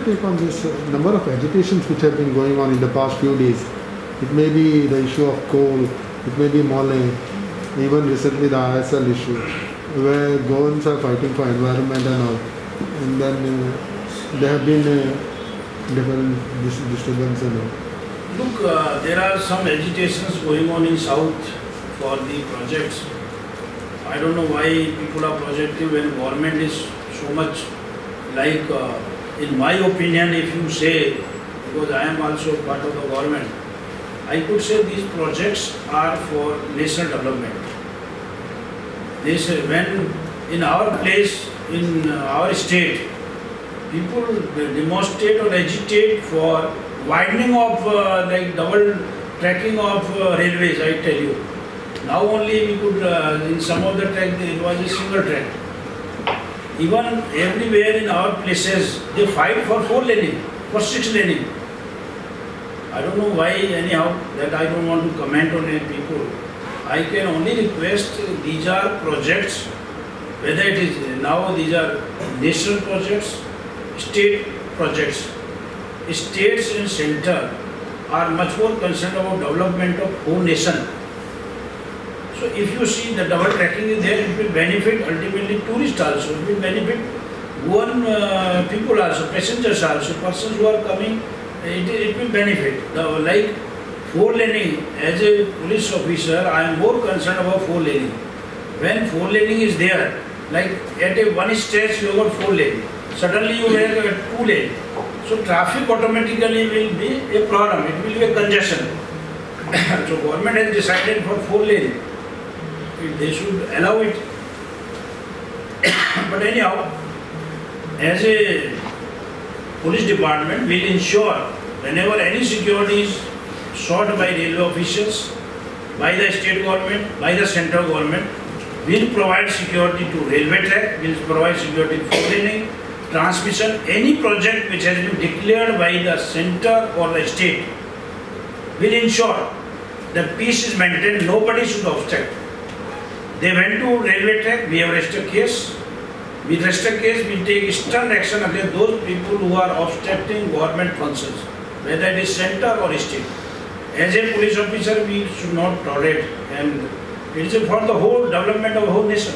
your take on this number of agitations which have been going on in the past few days? It may be the issue of coal, it may be Mole, even recently the ISL issue, where Goans are fighting for environment and all. And then there have been different disturbance and all. Look, there are some agitations going on in South for the projects. I don't know why people are projecting when government is so much like, in my opinion, if you say, because I am also part of the government, I could say these projects are for national development. This, when in our place, in our state, people demonstrate or agitate for widening of like double tracking of railways, I tell you. Now only we could, in some of the track, it was a single track. Even everywhere in our places, they fight for 4 laning, for 6 laning. I don't know why, anyhow, that I don't want to comment on any people. I can only request, these are projects, whether it is now these are national projects, state projects. States and center are much more concerned about development of whole nation. So if you see the double tracking is there, it will benefit ultimately tourists also, it will benefit Goan people also, passengers also, persons who are coming, it will benefit. Like 4 laning, as a police officer, I am more concerned about 4 laning. When 4 laning is there, like at a one stage you have got 4 lane, suddenly you have 2 lane. So traffic automatically will be a problem, it will be a congestion. So government has decided for 4 lane, they should allow it. But anyhow, as a police department will ensure whenever any security is sought by railway officials, by the state government, by the central government, will provide security to railway track, will provide security to 4 laning, transmission, any project which has been declared by the center or the state will ensure that peace is maintained, nobody should obstruct. They went to railway track, we have registered case. With registered case, we take stern action against those people who are obstructing government functions, whether it is center or state. As a police officer, we should not tolerate, and it is for the whole development of the whole nation.